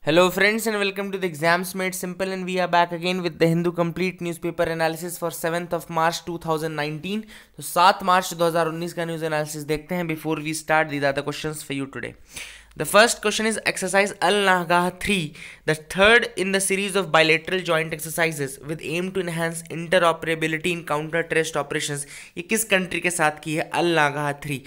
Hello friends and welcome to the Exams Made Simple, and we are back again with the Hindu Complete Newspaper Analysis for 7th of March 2019. तो 7 मार्च 2019 का news analysis देखते हैं. Before we start, these are the questions for you today. The first question is exercise Al-Nagah 3, the third in the series of bilateral joint exercises with aim to enhance interoperability in counter terrorist operations. ये किस country के साथ की है Al-Nagah 3?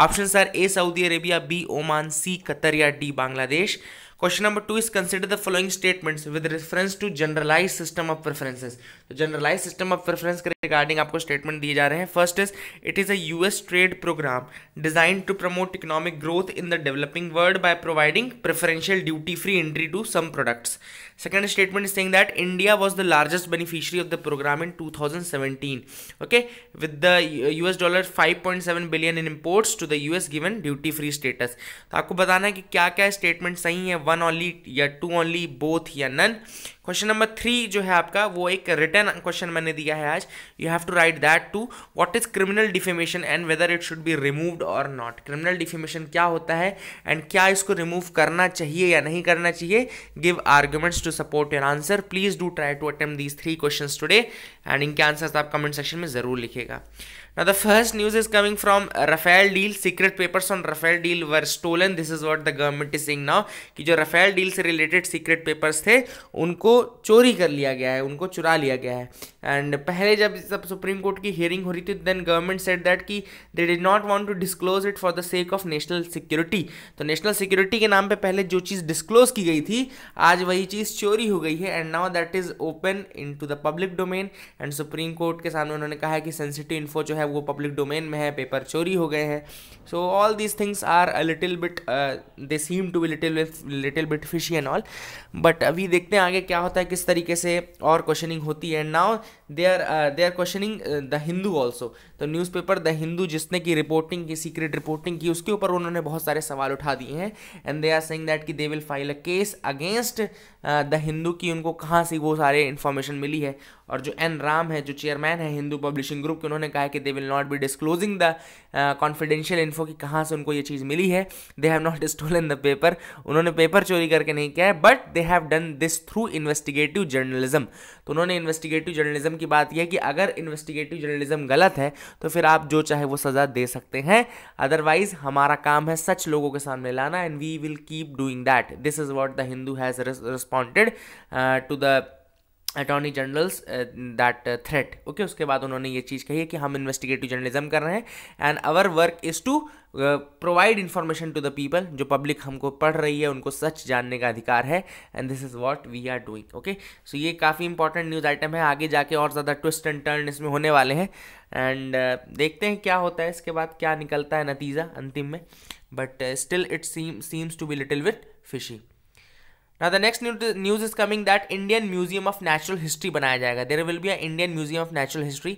Options are A Saudi Arabia, B Oman, C Qatar या D Bangladesh. Question number 2 is consider the following statements with reference to generalize system of preferences. तो generalize system of preference के regarding आपको statement दिए जा रहे हैं. First is it is a US trade program designed to promote economic growth in the developing world by providing preferential duty free entry to some products. Second statement is saying that India was the largest beneficiary of the program in 2017. Okay, with the US dollar 5.7 billion in imports to the US given duty free status. तो आपको बताना है कि क्या क्या statement सही है, one only या टू ओनली, बोथ या नन. क्वेश्चन नंबर 3 जो है आपका वो एक रिटर्न क्वेश्चन मैंने दिया है आज. You have to write that to what is criminal defamation and whether it should be removed or not. Criminal defamation क्या होता है एंड क्या इसको रिमूव करना चाहिए या नहीं करना चाहिए. Give arguments to support your answer. Please do try to attempt these 3 questions today and इनके आंसर्स आप कमेंट सेक्शन में जरूर लिखेगा. Now the first news is coming from Rafale deal. Secret papers on Rafale deal were stolen. This is what the government is saying now कि जो Rafale deal से related secret papers थे उनको चोरी कर लिया गया है, उनको चुरा लिया गया है. एंड पहले जब सुप्रीम कोर्ट की हियरिंग हो रही थी देन गवर्नमेंट सेड दैट कि they did not want to disclose it for the sake of national security. तो नेशनल सिक्योरिटी के नाम पे पहले जो चीज़ डिस्क्लोज की गई थी आज वही चीज़ चोरी हो गई है and now that is open in to the public domain. And Supreme Court के सामने उन्होंने कहा है कि सेंसिटिव इन्फो जो है वो पब्लिक डोमेन में है, पेपर चोरी हो गए हैं. So all these things are a little bit they seem to be little bit fishy and all. But अभी देखते हैं आगे क्या होता है, किस तरीके से और क्वेश्चनिंग होती है. Now they are questioning the Hindu also. तो न्यूज़पेपर द हिंदू जिसने की रिपोर्टिंग की, सीक्रेट रिपोर्टिंग की, उसके ऊपर उन्होंने बहुत सारे सवाल उठा दिए हैं. And they are saying that कि they will file a case against the Hindu की उनको कहाँ से वो सारे इन्फॉर्मेशन मिली है. और जो एन राम है, जो चेयरमैन है हिंदू पब्लिशिंग ग्रुप के, उन्होंने कहा है कि they will not be disclosing the confidential info कि कहाँ से उनको ये चीज़ मिली है. They have not stolen the paper. उन्होंने पेपर चोरी करके नहीं किया है, but they have done this through investigative journalism. तो उन्होंने इन्वेस्टिगेटिव जर्नलिज्म की बात यह है कि अगर इन्वेस्टिगेटिव जर्नलिज्म गलत है तो फिर आप जो चाहे वो सज़ा दे सकते हैं. अदरवाइज हमारा काम है सच लोगों के सामने लाना and we will keep doing that. This is what the Hindu has responded to the attorney general's that threat. Okay, उसके बाद उन्होंने ये चीज़ कही है कि हम इन्वेस्टिगेटिव जर्नलिज्म कर रहे हैं and our work is to provide information to the people. जो पब्लिक हमको पढ़ रही है उनको सच जानने का अधिकार है and this is what we are doing. Okay, so ये काफ़ी इंपॉर्टेंट न्यूज़ आइटम है. आगे जाके और ज़्यादा ट्विस्ट एंड टर्न इसमें होने वाले हैं एंड देखते हैं क्या होता है इसके बाद, क्या निकलता है नतीजा अंतिम में. But still it seems to be little bit fishy. Now the next news is coming that Indian Museum of Natural History बनाया जाएगा. There will be a Indian Museum of Natural History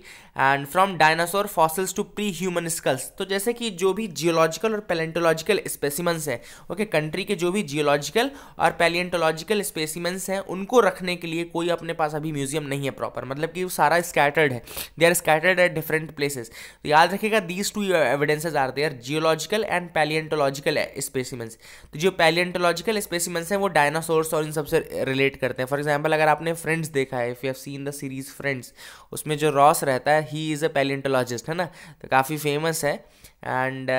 and from dinosaur fossils to pre-human skulls. तो जैसे कि जो भी geological और palaeontological specimens हैं, okay, country के जो भी जियोलॉजिकल और पैलेंटोलॉजिकल स्पेसिमेंस हैं उनको रखने के लिए कोई अपने पास अभी म्यूजियम नहीं है प्रॉपर. मतलब कि वो सारा स्कैटर्ड है, they are scattered at different places. तो याद रखिएगा these two evidences are there, geological and palaeontological specimens. तो जो पैलेंटोलॉजिकल स्पेसिमेंस हैं वो डायनासोर और इन सबसे रिलेट करते हैं. फॉर एग्जांपल अगर आपने फ्रेंड्स देखा है, if you have seen the series friends, उसमें जो रॉस रहता है ही इज़ अ पैलेंटोलॉजिस्ट, है ना, तो काफ़ी फेमस है. एंड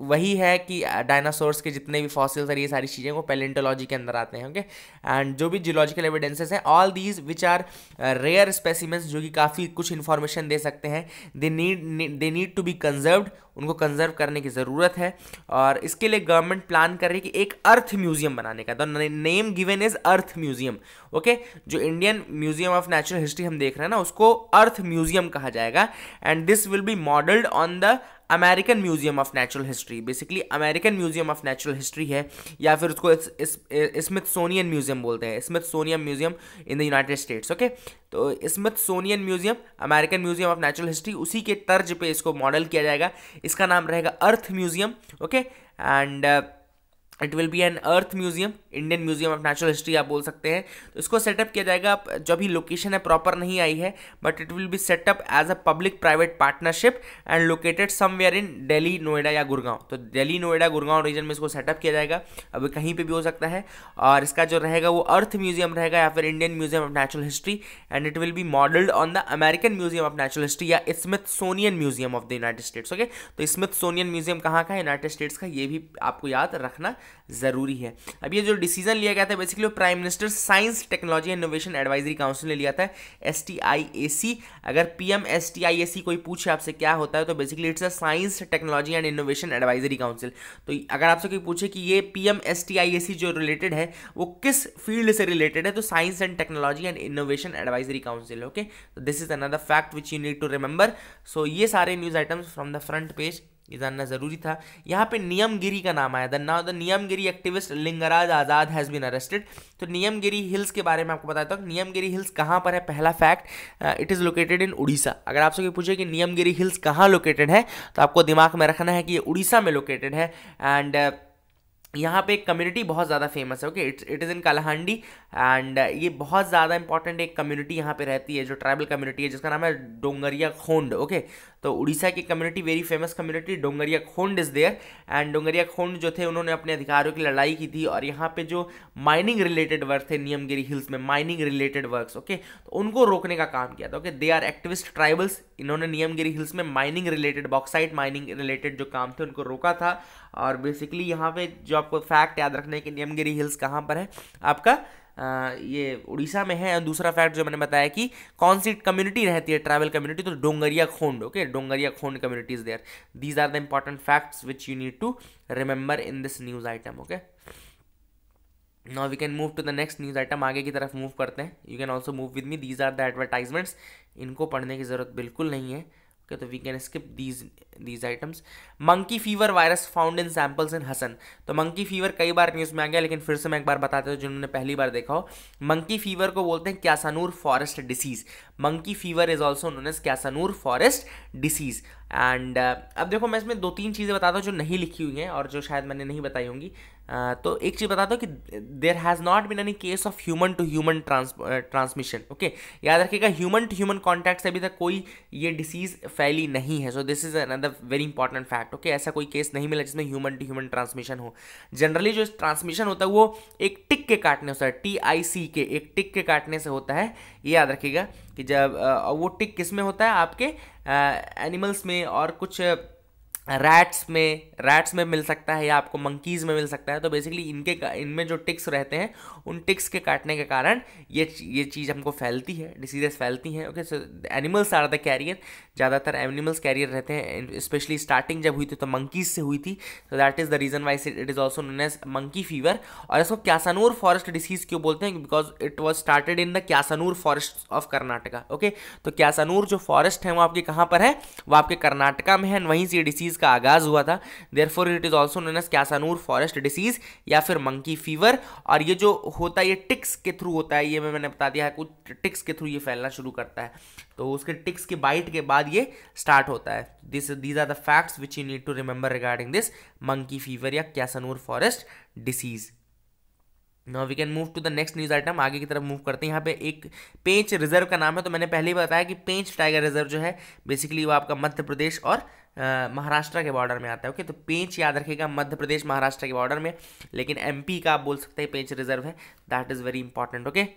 वही है कि डायनासोर्स के जितने भी फॉसिल्स और ये सारी चीज़ें वो पैलेंटोलॉजी के अंदर आते हैं. ओके, एंड जो भी जियोलॉजिकल एविडेंसेस हैं, all these which are rare specimens जो कि काफ़ी कुछ इन्फॉर्मेशन दे सकते हैं, they need to be conserved. उनको कंजर्व करने की ज़रूरत है और इसके लिए गवर्नमेंट प्लान कर रही है कि एक अर्थ म्यूजियम बनाने का. The name given is earth museum. Okay, जो Indian museum of natural history हम देख रहे हैं ना उसको अर्थ म्यूजियम कहा जाएगा and this will be modelled on the American museum of natural history. Basically American museum of natural history है या फिर उसको स्मिथसोनियन म्यूजियम बोलते हैं, Smithsonian museum in the United States. Okay, तो Smithsonian museum, American museum of natural history, उसी के तर्ज पे इसको मॉडल किया जाएगा. इसका नाम रहेगा earth museum. Okay, and it will be an earth museum, Indian museum of natural history आप बोल सकते हैं। तो इसको सेटअप किया जाएगा, जो भी लोकेशन है प्रॉपर नहीं आई है, but it will be set up as a public private partnership and located somewhere in Delhi, Noida या गुड़गांव। तो दिल्ली, नोएडा, गुड़गांव रीजन में इसको सेटअप किया जाएगा, अब कहीं पे भी हो सकता है। और इसका जो रहेगा वो अर्थ म्यूजियम रहेगा या फिर Indian museum of natural history, and it will be modelled on the American museum of natural history या Smithsonian museum of the United States. Okay, तो स्मिथसोनियन म्यूजियम कहाँ का है? यूनाइटेड स्टेट्स का, ये भी आपको याद रखना जरूरी है। अब ये जो डिसीजन लिया गया था बेसिकली वो prime minister science technology and innovation advisory council ने लिया था, STIAC। अगर PM STIAC कोई पूछे आपसे क्या होता है, तो basically it's a science technology and innovation advisory council. तो अगर आपसे कोई पूछे कि ये PM STIAC जो रिलेटेड है वो किस फील्ड से रिलेटेड है, तो science and technology and innovation advisory council. Okay, तो this is another fact which you need to remember. So ये सारे news items from the front page, ये जानना जरूरी था। यहाँ पे नियमगिरी का नाम आया था, now the Niyamgiri activist Lingaraj Azad has been arrested. तो नियमगिरी हिल्स के बारे में आपको बताता हूँ। नियमगिरी हिल्स कहाँ पर है? पहला fact, it is located in Orissa. अगर आपसे कोई पूछे कि नियमगिरी हिल्स कहाँ लोकेटेड है, तो आपको दिमाग में रखना है कि ये उड़ीसा में लोकेटेड है। एंड यहाँ पे एक कम्युनिटी बहुत ज़्यादा फेमस है। Okay, it is in Kalahandi, and ये बहुत ज़्यादा इंपॉर्टेंट एक कम्युनिटी यहाँ पे रहती है, जो ट्राइबल कम्युनिटी है, जिसका नाम है डोंगरिया खोंड। ओके, तो उड़ीसा की community, very famous community Dongria Khond is there. And Dongria Khond जो थे, उन्होंने अपने अधिकारों की लड़ाई की थी, और यहाँ पे जो माइनिंग रिलेटेड वर्क थे नियमगिरी हिल्स में, माइनिंग रिलेटेड वर्क्स, ओके, तो उनको रोकने का काम किया था। Okay, they are activist tribals. इन्होंने नियमगिरी हिल्स में mining related, bauxite mining related जो काम थे उनको रोका था। और बेसिकली यहाँ पे जो आपको फैक्ट याद रखना है कि नियमगिरी हिल्स कहाँ पर है, आपका ये उड़ीसा में है। और दूसरा फैक्ट जो मैंने बताया कि कौन सी कम्युनिटी रहती है, ट्राइबल कम्युनिटी, तो Dongria Kondh. Okay, Dongria Kondh community is there. These are the important facts which you need to remember in this news item. Okay, now we can move to the next news item, आगे की तरफ move करते हैं। You can also move with me, these are the advertisements, इनको पढ़ने की जरूरत बिल्कुल नहीं है। ओके, तो we can skip these items. Monkey fever virus found in samples इन हसन। तो मंकी फीवर कई बार न्यूज़ में आ गया, लेकिन फिर से मैं एक बार बताता हूँ जिन्होंने पहली बार देखा हो। मंकी फीवर को बोलते हैं Kyasanur forest disease. Monkey fever is also known as Kyasanur forest disease. And अब देखो, मैं इसमें 2-3 चीज़ें बताता हूँ जो नहीं लिखी हुई हैं और जो शायद मैंने नहीं बताई होंगी। तो एक चीज़ बताता हूँ कि there has not been any case of human to human transmission. Okay, याद रखिएगा, ह्यूमन टू ह्यूमन कॉन्टैक्ट से अभी तक कोई ये डिसीज़ फैली नहीं है। सो this is another very important fact. Okay, ऐसा कोई केस नहीं मिला जिसमें ह्यूमन टू ह्यूमन ट्रांसमिशन हो। जनरली जो ट्रांसमिशन होता है वो एक टिक के काटने से, TIC के, एक टिक के काटने से होता है। ये याद रखिएगा कि जब वो टिक किस में होता है, आपके एनिमल्स में, और कुछ रैट्स में मिल सकता है, या आपको मंकीज़ में मिल सकता है। तो बेसिकली इनमें जो टिक्स रहते हैं, उन टिक्स के काटने के कारण ये चीज़ हमको फैलती है, डिसीजेस फैलती हैं। Okay, so animals are the carrier, ज़्यादातर एनिमल्स कैरियर रहते हैं। स्पेशली स्टार्टिंग जब हुई थी तो मंकीज़ से हुई थी, तो that is the reason why it is also known as monkey fever. और इसको क्यासानूर फॉरेस्ट डिसीज़ क्यों बोलते हैं? Because it was started in the Kyasanur forest of Karnataka. Okay, तो क्यासानूर जो फॉरेस्ट है वो आपके कहाँ पर है? वो आपके कर्नाटका में है, वहीं से ये डिसीज़ का आगाज हुआ था। Therefore it is also known as Kyasanur forest disease या फिर मंकी फीवर। और ये जो होता है ये टिक्स के थ्रू होता है, ये मैंने बता दिया है, कुछ टिक्स के थ्रू ये फैलना शुरू करता है। तो उसके टिक्स के बाइट के बाद ये स्टार्ट होता है। These are the facts which you need to remember regarding this monkey fever या Kyasanur forest disease. Now we can move to the next news item, आगे की तरफ मूव करते हैं। यहाँ पे एक पेंच रिजर्व का नाम है। तो मैंने पहले ही बताया कि पेंच टाइगर रिजर्व जो है बेसिकली वो आपका मध्य प्रदेश और महाराष्ट्र के बॉर्डर में आता है। ओके, तो पेंच याद रखिएगा, मध्य प्रदेश महाराष्ट्र के बॉर्डर में, लेकिन MP का आप बोल सकते हैं पेंच रिजर्व है। That is very important. Okay,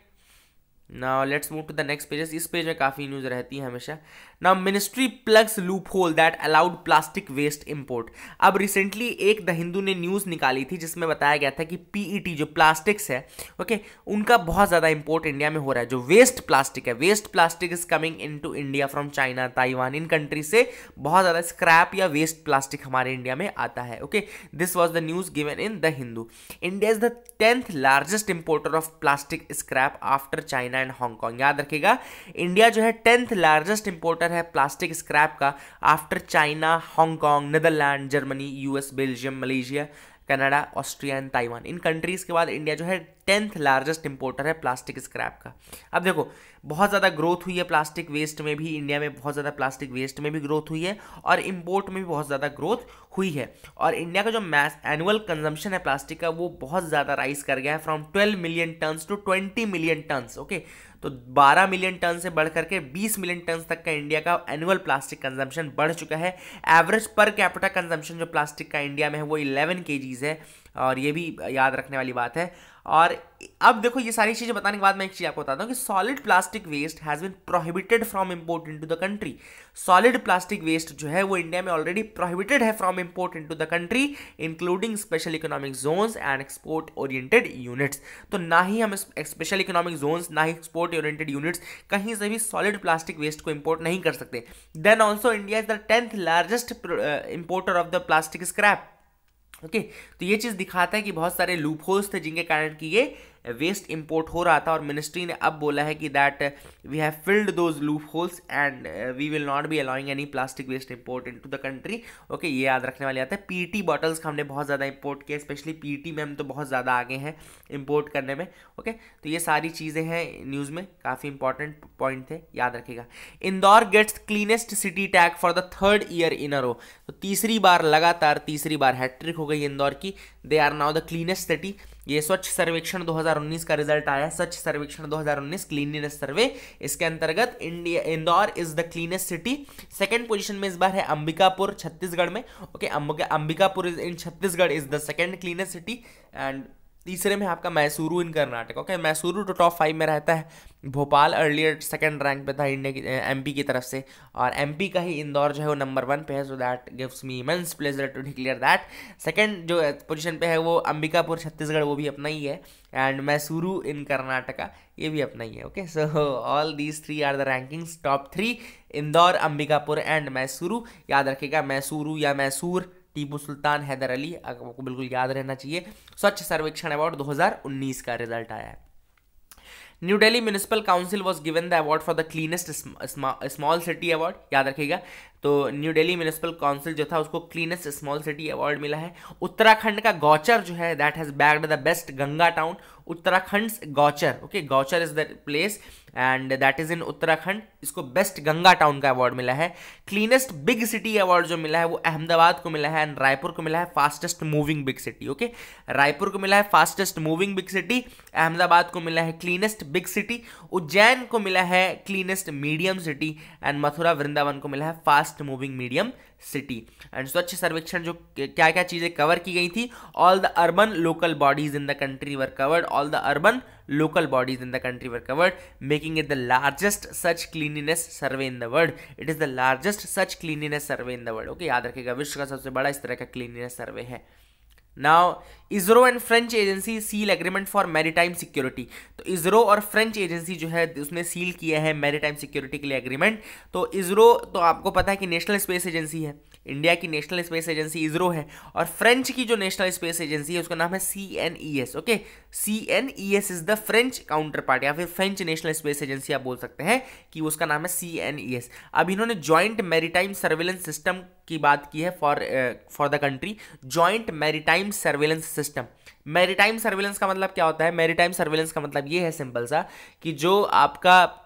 now let's move to the next pages. इस पेज में काफ़ी न्यूज़ रहती है हमेशा। Now ministry plugs loophole that allowed plastic waste import. अब रिसेंटली एक द हिंदू ने न्यूज़ निकाली थी जिसमें बताया गया था कि PET जो प्लास्टिक्स है, ओके, उनका बहुत ज़्यादा इंपोर्ट इंडिया में हो रहा है। जो वेस्ट प्लास्टिक है, waste plastic is coming into India from China, Taiwan, इन कंट्री से बहुत ज़्यादा स्क्रैप या वेस्ट प्लास्टिक हमारे इंडिया में आता है। Okay, this was the news given in the Hindu. India is the 10th largest importer of plastic scrap after China and Hong Kong. याद रखिएगा, इंडिया जो है 10th लार्जेस्ट इंपोर्टर है प्लास्टिक स्क्रैप का after China, Hong Kong, Netherlands, Germany, US, Belgium, Malaysia, Canada, Austria and Taiwan. इन countries के बाद India जो है 10th लार्जेस्ट इंपोर्टर है प्लास्टिक स्क्रैप का। अब देखो बहुत ज़्यादा ग्रोथ हुई है प्लास्टिक वेस्ट में भी, इंडिया में बहुत ज़्यादा प्लास्टिक वेस्ट में भी ग्रोथ हुई है और इंपोर्ट में भी बहुत ज़्यादा ग्रोथ हुई है। और इंडिया का जो मैस एनुअल कंजम्पशन है प्लास्टिक का वो बहुत ज़्यादा राइज कर गया है, from 12 million tons to 20 million tons. Okay, तो 12 मिलियन टन से बढ़ करके 20 मिलियन टन तक का इंडिया का एनुअल प्लास्टिक कंजम्पशन बढ़ चुका है। एवरेज पर कैपिटा कंजम्पशन जो प्लास्टिक का इंडिया में है वो 11 kgs है, और ये भी याद रखने वाली बात है। और अब देखो ये सारी चीज़ें बताने के बाद मैं एक चीज़ आपको बताता हूँ कि solid plastic waste has been prohibited from import into the country. Solid plastic waste जो है वो इंडिया में ऑलरेडी प्रोहिबिटेड है from import into the country, including special economic zones and export oriented units. तो ना ही हम स्पेशल इकोनॉमिक जोन्स ना ही export oriented units कहीं से भी सॉलिड प्लास्टिक वेस्ट को इम्पोर्ट नहीं कर सकते। Then also India is the 10th largest importer of the plastic scrap. Okay, तो ये चीज़ दिखाता है कि बहुत सारे लूप होल्स थे जिनके कारण कि ये वेस्ट इंपोर्ट हो रहा था, और मिनिस्ट्री ने अब बोला है कि that we have filled those loopholes and we will not be allowing any plastic waste import into the country. Okay, ये याद रखने वाली बात है। पीटी बॉटल्स का हमने बहुत ज़्यादा इंपोर्ट किया, स्पेशली पीटी में हम तो बहुत ज़्यादा आगे हैं इंपोर्ट करने में। ओके, तो ये सारी चीज़ें हैं न्यूज़ में, काफ़ी इंपॉर्टेंट पॉइंट थे, याद रखिएगा। Indore gets cleanest city tag for the 3rd year in a row. तो तीसरी बार लगातार, तीसरी बार हैट्रिक हो गई इंदौर की। They are now the cleanest city. ये स्वच्छ सर्वेक्षण 2019 का रिजल्ट आया है, स्वच्छ सर्वेक्षण 2019 क्लीनलीनेस सर्वे। इसके अंतर्गत Indore is the cleanest city. Second position में इस बार है अंबिकापुर छत्तीसगढ़ में। Okay, Ambikapur is in Chhattisgarh is the second cleanest city, and तीसरे में आपका मैसूरू इन कर्नाटक। ओके, मैसूरू तो टॉप 5 में रहता है। भोपाल अर्लियर सेकंड रैंक पे था इंडिया की, एमपी की तरफ से, और एमपी का ही इंदौर जो है वो नंबर 1 पे है। So that gives me immense pleasure to declare that second जो पोजीशन पे है वो अंबिकापुर छत्तीसगढ़, वो भी अपना ही है, एंड मैसूरू इन कर्नाटका, ये भी अपना ही है। Okay, so all these 3 are the rankings, top 3 Indore, Ambikapur and Mysuru. याद रखिएगा मैसूरू या मैसूर, टीपू सुल्तान हैदर अली, आपको बिल्कुल याद रहना चाहिए। स्वच्छ सर्वेक्षण अवार्ड 2019 का रिजल्ट आया है। New Delhi municipal council was given the award for the cleanest small city award. याद रखिएगा, तो न्यू दिल्ली म्यूनिसिपल काउंसिल जो था उसको क्लीनेस्ट स्मॉल सिटी अवार्ड मिला है। उत्तराखंड का गौचर जो है that has bagged the best Ganga town. Uttarakhand Gauchar, okay, Gauchar is the place and that is in Uttarakhand, इसको बेस्ट गंगा टाउन का अवार्ड मिला है। क्लीनेस्ट बिग सिटी अवार्ड जो मिला है वो अहमदाबाद को मिला है, एंड रायपुर को मिला है fastest moving big city. Okay, Raipur को मिला है fastest moving big city, Ahmedabad को मिला है क्लीनेस्ट बिग सिटी, उज्जैन को मिला है cleanest medium city, and Mathura Vrindavan को मिला है fast moving medium city. And स्वच्छ सर्वेक्षण जो क्या क्या चीजें कवर की गई थी, all the urban local bodies in the country were covered, all the urban local bodies in the country were covered, making it the largest such cleanliness survey in the world. It is the largest such cleanliness survey in the world. Okay, याद रखिएगा, विश्व का सबसे बड़ा इस तरह का cleanliness survey है। Now, ISRO and French agency seal agreement for maritime security. तो ISRO और फ्रेंच एजेंसी जो है उसने सील किया है मैरीटाइम सिक्योरिटी के लिए एग्रीमेंट। तो ISRO तो आपको पता है कि नेशनल स्पेस एजेंसी है, इंडिया की नेशनल स्पेस एजेंसी ISRO है, और फ्रेंच की जो नेशनल स्पेस एजेंसी है उसका नाम है CNES। Okay, CNES is the French counter part, या फिर फ्रेंच नेशनल स्पेस एजेंसी आप बोल सकते हैं कि उसका नाम है CNES। अब इन्होंने जॉइंट मैरीटाइम सर्वेलेंस सिस्टम की बात की है for the country, joint maritime surveillance system. Maritime surveillance का मतलब क्या होता है? मैरीटाइम सर्वेलेंस का मतलब ये है सिंपल सा कि जो आपका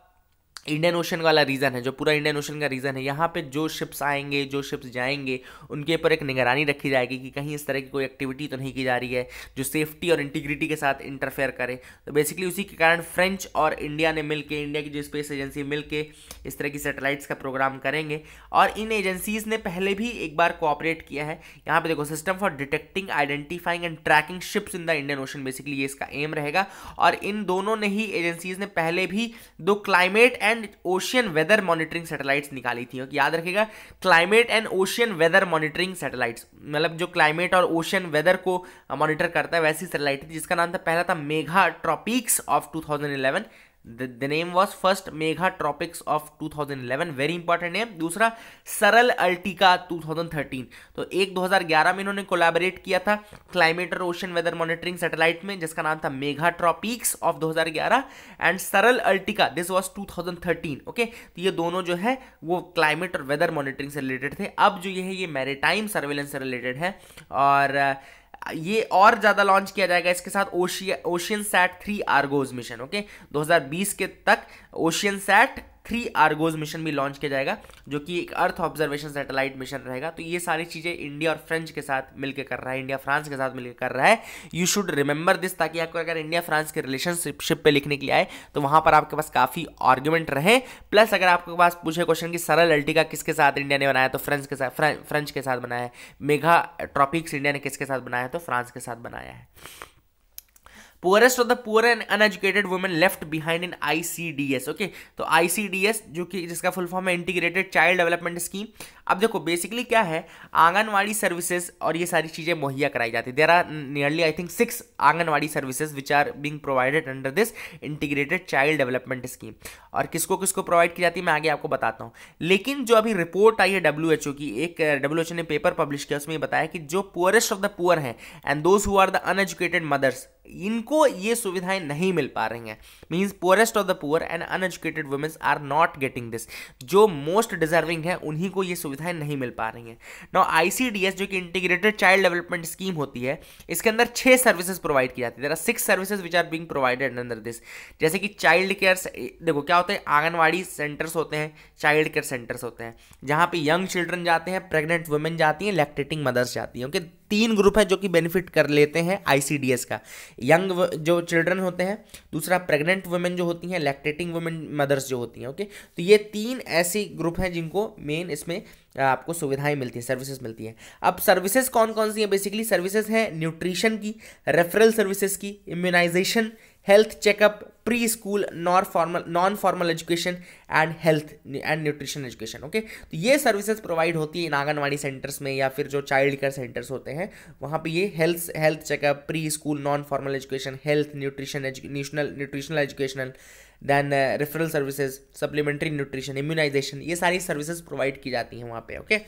इंडियन ओशन वाला रीजन है, जो पूरा इंडियन ओशन का रीजन है, यहाँ पे जो शिप्स आएंगे, जो शिप्स जाएंगे, उनके ऊपर एक निगरानी रखी जाएगी कि कहीं इस तरह की कोई एक्टिविटी तो नहीं की जा रही है जो सेफ्टी और इंटीग्रिटी के साथ इंटरफेयर करे। तो बेसिकली उसी के कारण फ्रेंच और इंडिया ने मिलके, इंडिया की जो स्पेस एजेंसी मिलके इस तरह की सैटेलाइट्स का प्रोग्राम करेंगे। और इन एजेंसीज ने पहले भी एक बार कोऑपरेट किया है। यहाँ पे देखो, system for detecting, identifying and tracking ships in the Indian ocean, basically ये इसका एम रहेगा। और इन दोनों ने ही एजेंसीज ने पहले भी 2 climate and ocean weather monitoring satellites निकाली थी। याद रखिएगा, climate and ocean weather monitoring satellites, मतलब जो क्लाइमेट और ओशियन वेदर को मॉनिटर करता है वैसी सैटेलाइट थी, जिसका नाम था, पहला था mega tropics of 2011। The name was first Megha Tropics of 2011, very important name. दूसरा सरल अर्टिका 2013। तो एक 2011 में इन्होंने कोलैबोरेट किया था क्लाइमेट और ओशन वेदर मॉनिटरिंग सैटेलाइट में, जिसका नाम था मेगा ट्रॉपिक्स ऑफ 2011, एंड सरल अर्टिका दिस वाज 2013। ओके, तो ये दोनों जो है वो क्लाइमेट और वेदर मॉनिटरिंग से रिलेटेड थे। अब जो ये है ये मैरीटाइम सर्वेलेंस से रिलेटेड है। और ये और ज़्यादा लॉन्च किया जाएगा इसके साथ ओशियन सैट 3 आर्गोज मिशन। ओके, 2020 के तक ओशियन सैट 3 आर्गोज मिशन भी लॉन्च किया जाएगा, जो कि एक अर्थ ऑब्जर्वेशन सैटेलाइट मिशन रहेगा। तो ये सारी चीज़ें इंडिया और फ्रेंच के साथ मिलकर कर रहा है, इंडिया फ्रांस के साथ मिलकर कर रहा है। यू शुड रिमेंबर दिस, ताकि आपको अगर इंडिया फ्रांस के रिलेशनशिप पे लिखने के लिए आए तो वहाँ पर आपके पास काफ़ी आर्ग्यूमेंट रहे। प्लस अगर आपके पास पूछे क्वेश्चन कि सरल अर्टिगा किसके साथ इंडिया ने बनाया, तो फ्रेंच के साथ बनाया है। मेगा ट्रॉपिक्स इंडिया ने किसके साथ बनाया है, तो फ्रांस के साथ बनाया है। Poorest of the poor and uneducated women left behind in ICDS। Okay, तो ICDS जो कि जिसका फुल फॉर्म है इंटीग्रेटेड चाइल्ड डेवलपमेंट स्कीम। अब देखो बेसिकली क्या है, आंगनवाड़ी सर्विसेज और ये सारी चीज़ें मुहैया कराई जाती है। There are nearly I think 6 anganwadi services which are being provided under this integrated child development scheme. और किसको किसको प्रोवाइड की जाती है मैं आगे आपको बताता हूँ। लेकिन जो अभी रिपोर्ट आई है WHO की, एक WHO ने पेपर पब्लिश किया, उसमें बताया कि जो पुअरेस्ट ऑफ द पुअर हैं and those who are the uneducated mothers, इनको ये सुविधाएं नहीं मिल पा रही हैं। Means poorest of the poor and uneducated womens are not getting this. जो मोस्ट डिजर्विंग है उन्हीं को ये सुविधाएं नहीं मिल पा रही हैं। नाउ ICDS जो कि इंटीग्रेटेड चाइल्ड डेवलपमेंट स्कीम होती है, इसके अंदर 6 सर्विसेज प्रोवाइड की जाती है। There are 6 services which are being provided under this. जैसे कि चाइल्ड केयर, देखो क्या होता है, आंगनवाड़ी सेंटर्स होते हैं, चाइल्ड केयर सेंटर्स होते हैं, जहां पे यंग चिल्ड्रन जाते हैं, प्रेग्नेंट वुमेन जाती हैं, लैक्टेटिंग मदर्स जाती हैं। ओके, 3 ग्रुप है जो कि बेनिफिट कर लेते हैं ICDS का। यंग जो चिल्ड्रन होते हैं, दूसरा प्रेग्नेंट वुमेन जो होती हैं, लैक्टेटिंग वुमेन मदर्स जो होती हैं। ओके, तो ये 3 ऐसी ग्रुप हैं जिनको मेन इसमें आपको सुविधाएं मिलती हैं, सर्विसेज मिलती हैं। अब सर्विसेज कौन कौन सी हैं? बेसिकली सर्विसेज हैं न्यूट्रिशन की, रेफरल सर्विसेज की, immunization, health checkup, pre school non formal education and health and nutrition education. Okay, तो ये सर्विसेज प्रोवाइड होती है इन आंगनवाड़ी सेंटर्स में या फिर जो चाइल्ड केयर सेंटर्स होते हैं वहाँ पे ये health checkup, pre school non formal education, health nutritional educational, then referral services, supplementary nutrition, immunization, ये सारी सर्विसेज प्रोवाइड की जाती हैं वहाँ पे। ओके,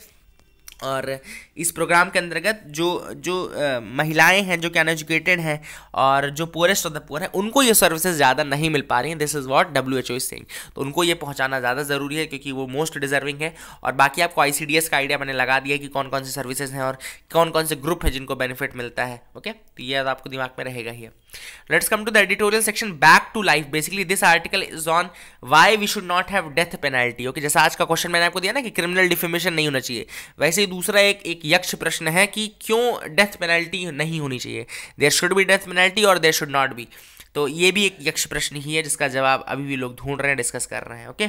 और इस प्रोग्राम के अंतर्गत जो महिलाएं हैं जो कि अनएजुकेटेड हैं और जो पुअरेस्ट ऑफ द पुअर हैं, उनको ये सर्विसेज ज़्यादा नहीं मिल पा रही हैं। This is what WHO is saying. तो उनको ये पहुंचाना ज़्यादा ज़रूरी है क्योंकि वो मोस्ट डिजर्विंग है। और बाकी आपको ICDS का आइडिया मैंने लगा दिया कि कौन कौन सी सर्विसेज हैं और कौन कौन से ग्रुप है जिनको बेनिफिट मिलता है। ओके, तो ये आपको दिमाग में रहेगा ही। Let's come to the editorial section, back to life. Basically this article is on why we should not have death penalty. Okay, जैसा आज का क्वेश्चन मैंने आपको दिया ना कि क्रिमिनल डिफेमेशन नहीं होना चाहिए, वैसे ही दूसरा एक यक्ष प्रश्न है कि क्यों डेथ पेनल्टी नहीं होनी चाहिए। There should be death penalty और देयर शुड नॉट बी। तो ये भी एक यक्ष प्रश्न ही है जिसका जवाब अभी भी लोग ढूंढ रहे हैं, डिस्कस कर रहे हैं। ओके,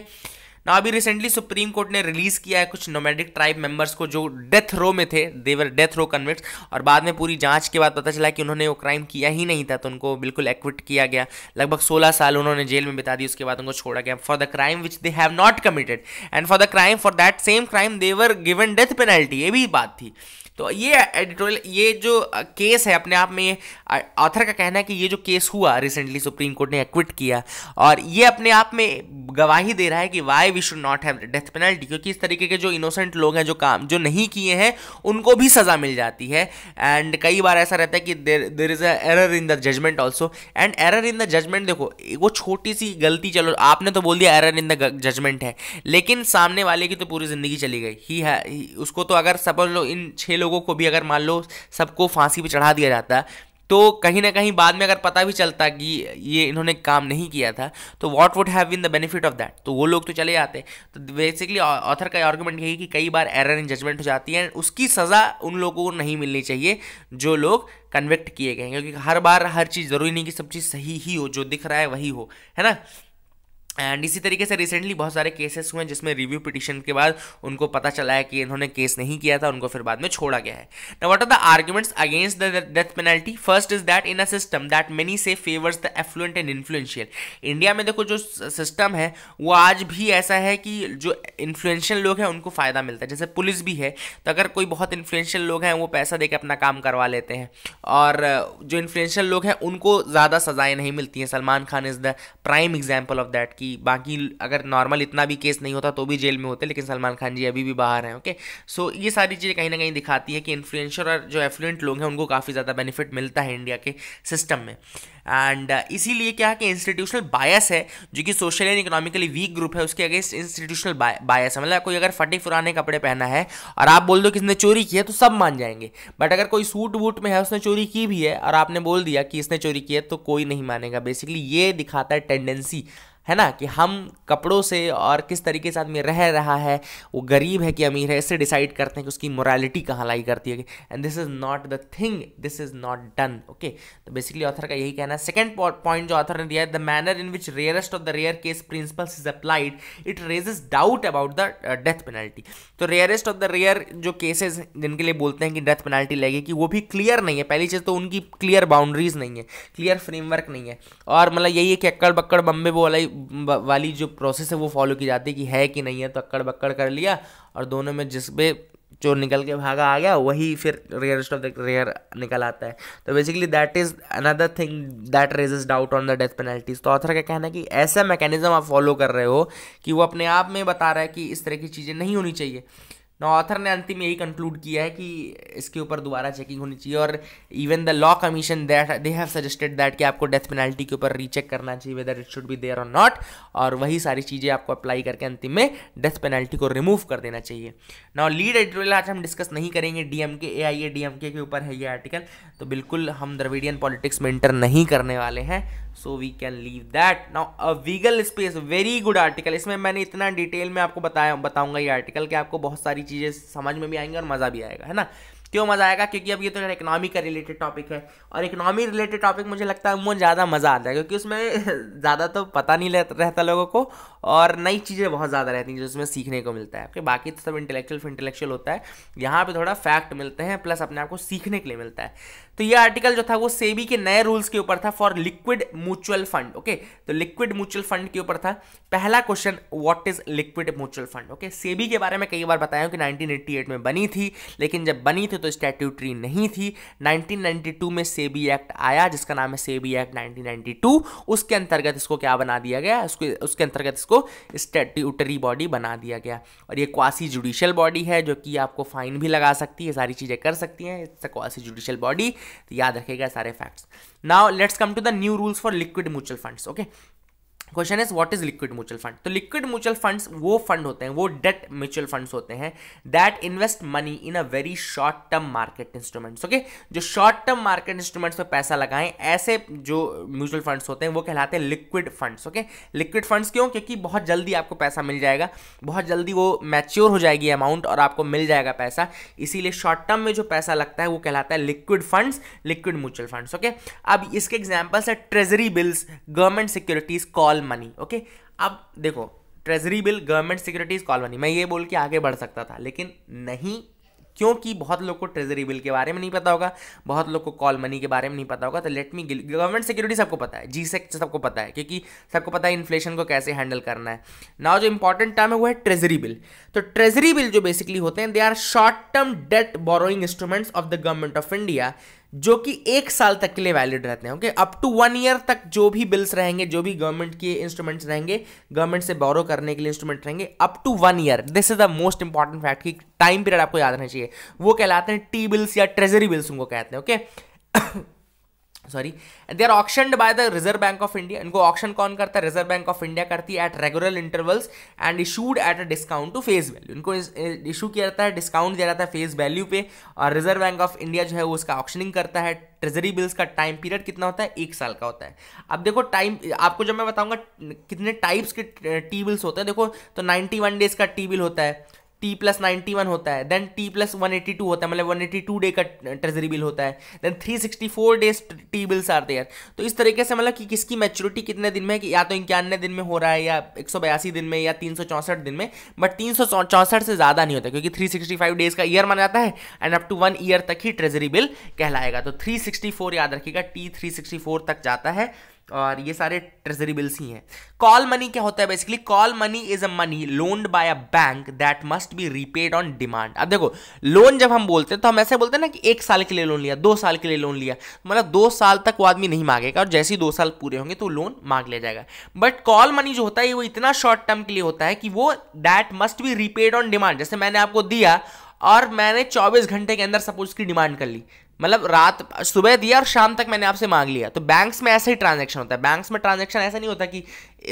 ना अभी रिसेंटली सुप्रीम कोर्ट ने रिलीज किया है कुछ नोमैडिक ट्राइब मेंबर्स को जो डेथ रो में थे, देवर डेथ रो कन्विक्ट्स, और बाद में पूरी जांच के बाद पता चला कि उन्होंने वो क्राइम किया ही नहीं था, तो उनको बिल्कुल एक्विट किया गया। लगभग 16 साल उन्होंने जेल में बिता दी, उसके बाद उनको छोड़ा गया for the crime which they have not committed and for the crime for that same crime they were given death penalty. ये भी बात थी। तो ये एडिटोरियल, ये जो केस है अपने आप में, ये ऑथर का कहना है कि ये जो केस हुआ रिसेंटली सुप्रीम कोर्ट ने एक्विट किया, और ये अपने आप में गवाही दे रहा है कि why we should not have death penalty, क्योंकि इस तरीके के जो इनोसेंट लोग हैं, जो काम जो नहीं किए हैं, उनको भी सज़ा मिल जाती है। एंड कई बार ऐसा रहता है कि there is a error in the judgment also. And error in the judgment, देखो वो छोटी सी गलती, चलो आपने तो बोल दिया एरर इन द जजमेंट है, लेकिन सामने वाले की तो पूरी ज़िंदगी चली गई ही है। उसको तो अगर सपोज लो इन 6 लोगों को भी अगर मान लो सबको फांसी पे चढ़ा दिया जाता, तो कहीं ना कहीं बाद में अगर पता भी चलता कि ये इन्होंने काम नहीं किया था, तो what would have been the benefit of that, तो वो लोग तो चले जाते। तो बेसिकली ऑथर का आर्गुमेंट यही कि कई बार एरर इन जजमेंट हो जाती है, उसकी सज़ा उन लोगों को नहीं मिलनी चाहिए जो लोग कन्विक्ट किए गए हैं, क्योंकि हर बार हर चीज़ ज़रूरी नहीं कि सब चीज़ सही ही हो, जो दिख रहा है वही हो, है ना। एंड इसी तरीके से रिसेंटली बहुत सारे केसेस हुए हैं जिसमें रिव्यू पिटीशन के बाद उनको पता चला है कि इन्होंने केस नहीं किया था, उनको फिर बाद में छोड़ा गया है। Now what are the arguments against the death penalty? First is that in a system that many say favours the affluent and influential. India में देखो जो सिस्टम है वो आज भी ऐसा है कि जो इन्फ्लुएंशियल लोग हैं उनको फ़ायदा मिलता है। जैसे पुलिस भी है, तो अगर कोई बहुत इन्फ्लुएंशियल लोग हैं वो पैसा देकर अपना काम करवा लेते हैं, और जो इन्फ्लुएंशियल लोग हैं उनको ज़्यादा सजाएं नहीं मिलती हैं। Salman Khan is the prime example of that कि कि बाकी अगर नॉर्मल इतना भी केस नहीं होता तो भी जेल में होते, लेकिन सलमान खान जी अभी भी बाहर हैं। ओके, सो ये सारी चीज़ें कहीं ना कहीं दिखाती है कि इन्फ्लुएंसर और जो एफ्लुएंट लोग हैं उनको काफ़ी ज़्यादा बेनिफिट मिलता है इंडिया के सिस्टम में। एंड इसीलिए क्या है कि इंस्टीट्यूशनल बायस है, जो कि social and economically weak group है, उसके अगेंस्ट इंस्टीट्यूशनल बायस है। मतलब कोई अगर फटे पुराने कपड़े पहना है और आप बोल दो किसने चोरी की है तो सब मान जाएंगे, बट अगर कोई सूट वूट में है, उसने चोरी की भी है और आपने बोल दिया कि इसने चोरी की है, तो कोई नहीं मानेगा। बेसिकली ये दिखाता है टेंडेंसी, है ना, कि हम कपड़ों से और किस तरीके से आदमी रह रहा है, वो गरीब है कि अमीर है, इससे डिसाइड करते हैं कि उसकी मोरालिटी कहाँ लाई करती है। And this is not the thing, this is not done. Okay, तो बेसिकली ऑथर का यही कहना है। सेकंड पॉइंट जो ऑथर ने दिया है, the manner in which rarest of the rare case principles is applied it raises doubt about the death penalty. तो रेयरेस्ट ऑफ द रेयर जो केसेस जिनके लिए बोलते हैं कि डेथ पेनल्टी लगेगी, वो भी क्लियर नहीं है। पहली चीज़ तो उनकी क्लियर बाउंड्रीज नहीं है, क्लियर फ्रेमवर्क नहीं है, और मतलब यही है कि अक्कड़ बक्कड़ बम्बे वाली जो प्रोसेस है वो फॉलो की जाती है कि है कि नहीं है, तो अक्कड़ बक्कड़ कर लिया और दोनों में जिस पे चोर निकल के भागा आ गया वही फिर रेयरेस्ट ऑफ द रेयर निकल आता है। तो basically that is another thing that raises doubt on the death penalties. तो ऑथर का कहना है कि ऐसा मैकेनिज्म आप फॉलो कर रहे हो कि वो अपने आप में बता रहा है कि इस तरह की चीज़ें नहीं होनी चाहिए। ना ऑथर ने अंतिम में यही कंक्लूड किया है कि इसके ऊपर दोबारा चेकिंग होनी चाहिए, और even the law commission that they have suggested that कि आपको डेथ पेनल्टी के ऊपर रीचेक करना चाहिए whether it should be there और नॉट, और वही सारी चीज़ें आपको अप्लाई करके अंतिम में डेथ पेनल्टी को रिमूव कर देना चाहिए। नाउ लीड एडिटोरियल आज हम डिस्कस नहीं करेंगे, डीएमके एआईए डीएमके के ऊपर है ये आर्टिकल, तो बिल्कुल हम द्रविडियन पॉलिटिक्स में इंटर नहीं करने वाले हैं, so we can leave that. Now a vigil space, very good article. इसमें मैंने इतना डिटेल में आपको बताऊंगा ये आर्टिकल कि आपको बहुत सारी चीज़ें समझ में भी आएंगी और मज़ा भी आएगा, है ना। क्यों मज़ा आएगा? क्योंकि अब ये तो इकोनॉमी का रिलेटेड टॉपिक है, और इकोनॉमी रिलेटेड टॉपिक मुझे लगता है मुझे ज़्यादा मज़ा आता है, क्योंकि उसमें ज़्यादा तो पता नहीं रहता लोगों को, और नई चीज़ें बहुत ज़्यादा रहती हैं जो उसमें सीखने को मिलता है। ओके, बाकी तो सब इंटेलेक्चुअल होता है, यहाँ पे थोड़ा फैक्ट मिलते हैं प्लस अपने आप को सीखने के लिए मिलता है। तो ये आर्टिकल जो था वो सेबी के नए रूल्स के ऊपर था for liquid mutual fund. Okay, तो लिक्विड म्यूचुअल फंड के ऊपर था। पहला question, what is liquid mutual fund? Okay, SEBI के बारे में कई बार बताया हूं कि 1988 में बनी थी, लेकिन जब बनी थी तो स्टैट्यूटरी नहीं थी। 1992 में सेबी एक्ट आया जिसका नाम है सेबी एक्ट 1992। उसके अंतर्गत इसको क्या बना दिया गया? उसके अंतर्गत इसको स्टैट्यूटरी बॉडी बना दिया गया, और ये क्वासी जुडिशियल बॉडी है जो कि आपको फाइन भी लगा सकती है, सारी चीजें कर सकती है। It's a quasi judicial body, तो याद रखिएगा सारे facts. Now let's come to the new rules for liquid mutual funds. Okay, question is what is liquid mutual fund? तो लिक्विड म्यूचुअल फंड्स वो फंड होते हैं, वो डेट म्यूचुअल फंड्स होते हैं that invest money in a very short term market instruments. Okay, जो short term market instruments में पैसा लगाएं, ऐसे जो म्यूचुअल फंड्स होते हैं वो कहलाते हैं liquid funds. Okay, liquid funds क्यों? क्योंकि बहुत जल्दी आपको पैसा मिल जाएगा, बहुत जल्दी वो मैच्योर हो जाएगी अमाउंट और आपको मिल जाएगा पैसा, इसीलिए शॉर्ट टर्म में जो पैसा लगता है वो कहलाता है liquid funds, liquid mutual funds. Okay, अब इसके एग्जांपल्स है treasury bills, government securities, call money. Okay, अब देखो treasury bill, government securities, call money, मैं ये बोल के आगे बढ़ सकता था लेकिन नहीं, क्योंकि बहुत लोग को ट्रेजरी बिल के बारे में नहीं पता होगा, बहुत लोग को कॉल मनी के बारे में नहीं पता होगा। तो लेट मी, गवर्नमेंट सिक्योरिटी सबको पता है, जीसेक सबको पता है, क्योंकि सबको पता है इन्फ्लेशन को कैसे हैंडल करना है। नाउ जो इंपॉर्टेंट टर्म है वो है ट्रेजरी बिल। तो ट्रेजरी बिल जो बेसिकली होते हैं, they are short term debt borrowing instruments of the government of India, जो कि 1 साल तक के लिए वैलिड रहते हैं। ओके, अप टू 1 ईयर तक जो भी बिल्स रहेंगे, जो भी गवर्नमेंट के इंस्ट्रूमेंट्स रहेंगे, गवर्नमेंट से बोरो करने के लिए इंस्ट्रूमेंट रहेंगे, up to 1 year. This is the most important fact कि टाइम पीरियड आपको याद रहना चाहिए। वो कहलाते हैं टी बिल्स या ट्रेजरी बिल्स उनको कहते हैं। Okay sorry, they are auctioned by the Reserve Bank of India. इनको ऑक्शन कौन करता है? रिजर्व बैंक ऑफ इंडिया करती है at regular intervals and issued at a discount to face value. इनको इशू किया जाता है, डिस्काउंट दिया जाता है फेस वैल्यू पे, और रिजर्व बैंक ऑफ इंडिया जो है वो उसका ऑक्शनिंग करता है। ट्रेजरी बिल्स का टाइम पीरियड कितना होता है? 1 साल का होता है। अब देखो टाइम, आपको जब मैं बताऊंगा कितने टाइप्स के टी बिल्स होते हैं, देखो तो 91 डेज का टी बिल होता है, T+91 होता है, देन T+182 होता है, मतलब 182 डे का ट्रेजरी बिल होता है, then 364 days T bills are there. तो इस तरीके से मतलब कि किसकी मैच्योरिटी कितने दिन में है, कि या तो 91 दिन में हो रहा है, या 182 दिन में, या 364 दिन में, बट 364 से ज़्यादा नहीं होता, क्योंकि 365 डेज का ईयर माना जाता है, एंड अप टू 1 ईयर तक ही ट्रेजरी बिल कहलाएगा। तो 364 याद रखिएगा, T364 तक जाता है, और ये सारे ट्रेजरी बिल्स ही हैं। कॉल मनी क्या होता है basically? Call money is a money loaned by a bank that must be repaid on demand. अब देखो, लोन जब हम बोलते हैं तो हम ऐसे बोलते हैं ना कि 1 साल के लिए लोन लिया, 2 साल के लिए लोन लिया, मतलब 2 साल तक वो आदमी नहीं मांगेगा, और जैसे ही 2 साल पूरे होंगे तो लोन मांग लिया जाएगा। बट कॉल मनी जो होता है वो इतना शॉर्ट टर्म के लिए होता है कि वो that must be repaid on demand. जैसे मैंने आपको दिया और मैंने 24 घंटे के अंदर सपोज की डिमांड कर ली, मतलब रात सुबह दिया और शाम तक मैंने आपसे मांग लिया। तो बैंक्स में ऐसे ही ट्रांजैक्शन होता है। बैंक्स में ट्रांजैक्शन ऐसा नहीं होता कि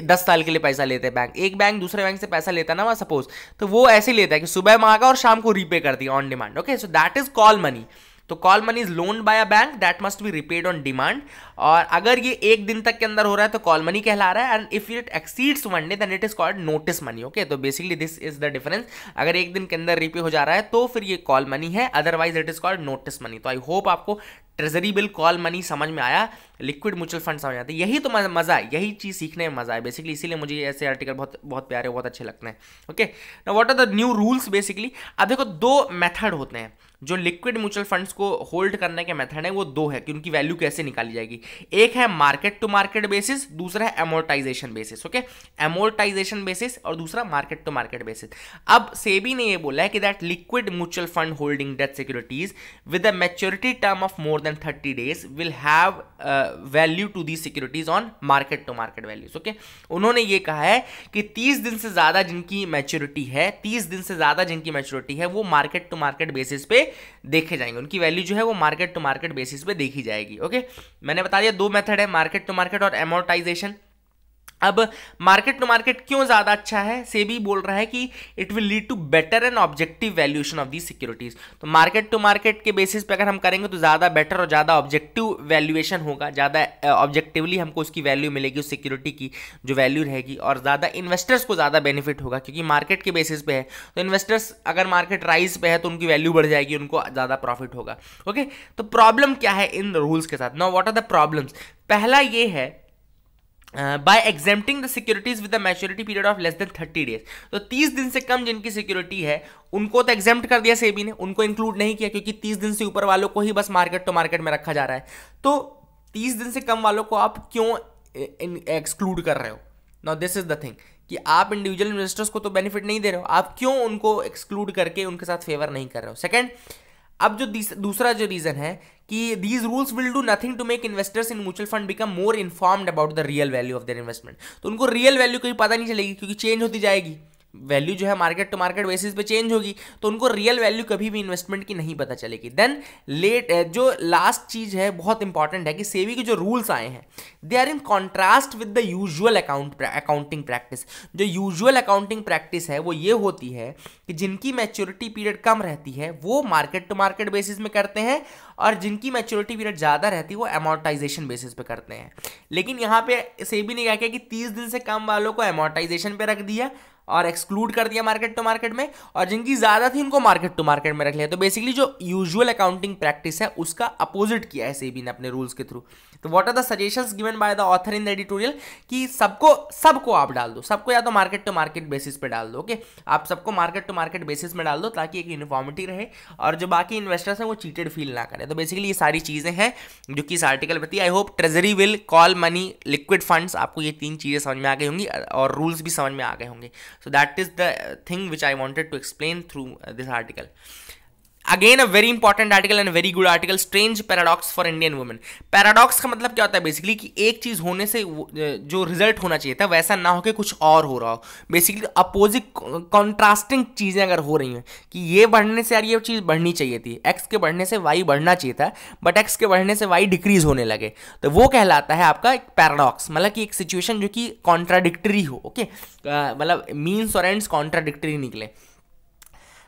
10 साल के लिए पैसा लेते हैं बैंक, एक बैंक दूसरे बैंक से पैसा लेता है ना सपोज, तो वो ऐसे ही लेता है कि सुबह मांगा और शाम को रीपे कर दिया on demand. Okay, so that is call money. तो call money is loaned by a bank that must be repaid on demand, और अगर ये 1 दिन तक के अंदर हो रहा है तो कॉल मनी कहला रहा है, and if it exceeds 1 day then it is called notice money. Okay, तो basically this is the difference. अगर 1 दिन के अंदर रिपे हो जा रहा है तो फिर ये कॉल मनी है, otherwise it is called notice money. तो आई होप आपको ट्रेजरी बिल, कॉल मनी समझ में आया, लिक्विड म्यूचुअल फंड समझ आते, यही तो मजा है, यही चीज सीखने में मजा है बेसिकली। इसीलिए मुझे ऐसे आर्टिकल बहुत बहुत प्यारे, बहुत अच्छे लगते हैं। Okay, now what are the new rules basically? अब देखो, 2 मेथड होते हैं जो लिक्विड म्यूचुअल फंड्स को होल्ड करने के मेथड है, वो 2 है कि उनकी वैल्यू कैसे निकाली जाएगी। एक है मार्केट टू मार्केट बेसिस, दूसरा है amortisation basis. Okay, amortisation basis और दूसरा मार्केट टू मार्केट बेसिस। अब सेबी ने ये बोला है कि that liquid mutual fund holding debt securities with a maturity term of more than 30 days will have value to the securities on market to market values. Okay, उन्होंने ये कहा है कि 30 दिन से ज्यादा जिनकी मैच्योरिटी है, 30 दिन से ज्यादा जिनकी मैच्योरिटी है, वो मार्केट टू मार्केट बेसिस पे देखे जाएंगे, उनकी वैल्यू जो है वो मार्केट टू मार्केट बेसिस पे देखी जाएगी। ओके, मैंने बता दिया 2 मेथड है, मार्केट टू मार्केट और एमोर्टाइजेशन। अब मार्केट टू मार्केट क्यों ज्यादा अच्छा है? सेबी बोल रहा है कि it will lead to better and objective valuation of the securities. तो मार्केट टू मार्केट के बेसिस पे अगर हम करेंगे तो ज्यादा बेटर और ज्यादा ऑब्जेक्टिव वैल्यूएशन होगा, ज्यादा ऑब्जेक्टिवली हमको उसकी वैल्यू मिलेगी, उस सिक्योरिटी की जो वैल्यू रहेगी, और ज्यादा इन्वेस्टर्स को ज्यादा बेनिफिट होगा, क्योंकि मार्केट के बेसिस पे है तो इन्वेस्टर्स अगर मार्केट राइज पे है तो उनकी वैल्यू बढ़ जाएगी, उनको ज्यादा प्रॉफिट होगा। ओके, तो प्रॉब्लम क्या है इन रूल्स के साथ? Now what are the problems? पहला ये है, by exempting the securities with the maturity period of less than 30 days। तो 30 दिन से कम जिनकी सिक्योरिटी है उनको तो एग्जेम्प्ट कर दिया सेबी ने, उनको इंक्लूड नहीं किया, क्योंकि 30 दिन से ऊपर वालों को ही बस मार्केट टू मार्केट में रखा जा रहा है। तो 30 दिन से कम वालों को आप क्यों एक्सक्लूड कर रहे हो? Now this is the thing कि आप इंडिविजुअल इन्वेस्टर्स को तो बेनिफिट नहीं दे रहे हो, आप क्यों उनको एक्सक्लूड करके उनके साथ फेवर नहीं कर रहे हो? सेकेंड, अब जो दूसरा जो रीजन है कि these rules will do nothing to make investors in mutual fund become more informed about the real value of their investment. तो उनको रियल वैल्यू कोई पता नहीं चलेगी, क्योंकि चेंज होती जाएगी, वैल्यू जो है मार्केट टू मार्केट बेसिस पे चेंज होगी, तो उनको रियल वैल्यू कभी भी इन्वेस्टमेंट की नहीं पता चलेगी। देन जो लास्ट चीज है बहुत इंपॉर्टेंट है कि सेबी के जो रूल्स आए हैं they are in contrast with the usual accounting practice. जो यूजुअल अकाउंटिंग प्रैक्टिस है वो ये होती है कि जिनकी मैच्योरिटी पीरियड कम रहती है वो मार्केट टू मार्केट बेसिस में करते हैं, और जिनकी मैच्योरिटी पीरियड ज़्यादा रहती है वो अमोर्टाइजेशन बेसिस पे करते हैं। लेकिन यहाँ पे सेबी ने क्या किया कि 30 दिन से कम वालों को अमोर्टाइजेशन पे रख दिया और एक्सक्लूड कर दिया मार्केट टू मार्केट में, और जिनकी ज़्यादा थी उनको मार्केट टू मार्केट में रख लिया। तो बेसिकली जो यूजुअल अकाउंटिंग प्रैक्टिस है उसका अपोजिट किया है सेबी ने अपने रूल्स के थ्रू। तो what are the suggestions given by the author in the editorial कि सबको आप डाल दो, सबको या तो मार्केट टू मार्केट बेसिस पे डाल दो। ओके, आप सबको मार्केट टू मार्केट बेसिस में डाल दो ताकि एक यूनिफॉर्मिटी रहे और जो बाकी इन्वेस्टर्स हैं वो चीटेड फील ना करें। तो बेसिकली ये सारी चीज़ें हैं जो कि इस आर्टिकल में थी। I hope treasury bill, call money, liquid funds, आपको ये 3 चीज़ें समझ में आ गई होंगी और रूल्स भी समझ में आ गए होंगे। सो that is the thing which I wanted to explain through this article. Again a very important article and a very good article, strange paradox for Indian women. Paradox का मतलब क्या होता है बेसिकली कि एक चीज होने से जो रिजल्ट होना चाहिए था वैसा ना हो के कुछ और हो रहा हो। बेसिकली अपोजिट कॉन्ट्रास्टिंग चीजें अगर हो रही हैं कि ये बढ़ने से यार ये चीज बढ़नी चाहिए थी, एक्स के बढ़ने से वाई बढ़ना चाहिए था, बट एक्स के बढ़ने से वाई डिक्रीज होने लगे, तो वो कहलाता है आपका एक पैराडॉक्स। मतलब कि एक सिचुएशन जो कि कॉन्ट्राडिक्टरी हो। ओके, मतलब मीन्स और एंड्स कॉन्ट्राडिक्टरी निकले।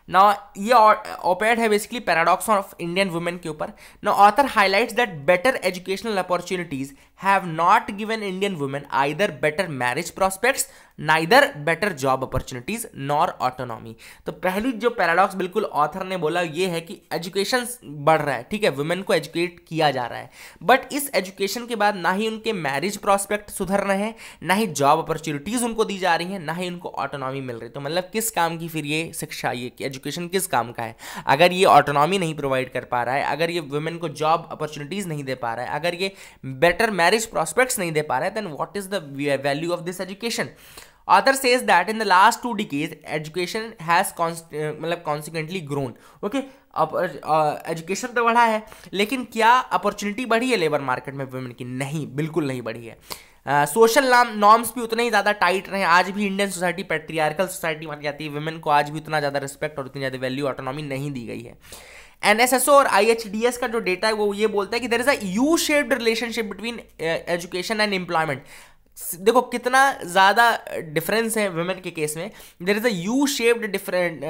ना ये ऑपेड है basically paradox of Indian women के ऊपर। ना author highlights that better educational opportunities have not given Indian women either better marriage prospects, neither better job opportunities nor autonomy. तो पहली जो पैराडॉक्स बिल्कुल ऑथर ने बोला ये है कि एजुकेशन बढ़ रहा है, ठीक है, वुमेन को एजुकेट किया जा रहा है, बट इस एजुकेशन के बाद ना ही उनके मैरिज प्रॉस्पेक्ट सुधर रहे हैं, ना ही जॉब अपॉर्चुनिटीज उनको दी जा रही हैं, ना ही उनको ऑटोनॉमी मिल रही। तो मतलब किस काम की फिर ये शिक्षा, ये एजुकेशन किस काम का है अगर ये ऑटोनॉमी नहीं प्रोवाइड कर पा रहा है, अगर ये वुमेन को जॉब अपॉर्चुनिटीज नहीं दे पा रहा है, अगर ये बेटर मैरिज प्रॉस्पेक्ट्स नहीं दे पा रहे हैं, then what is the value of this education? Author says that in the last 2 decades, education has consequently grown. Okay, अब एजुकेशन तो बढ़ा है, लेकिन क्या अपॉर्चुनिटी बढ़ी है लेबर मार्केट में वुमेन की? नहीं, बिल्कुल नहीं बढ़ी है। सोशल नॉर्म्स भी उतने ही ज़्यादा टाइट रहे। आज भी इंडियन सोसाइटी पैट्रियार्कल सोसाइटी मानी जाती है, वुमेन को आज भी उतना ज़्यादा रिस्पेक्ट और उतनी ज़्यादा वैल्यू, ऑटोनॉमी नहीं दी गई है। NSSO और IHDS का जो डेटा है वो ये बोलता है कि there is a U shaped relationship between education and employment. देखो कितना ज़्यादा डिफरेंस है वुमेन के केस में। There is a U shaped different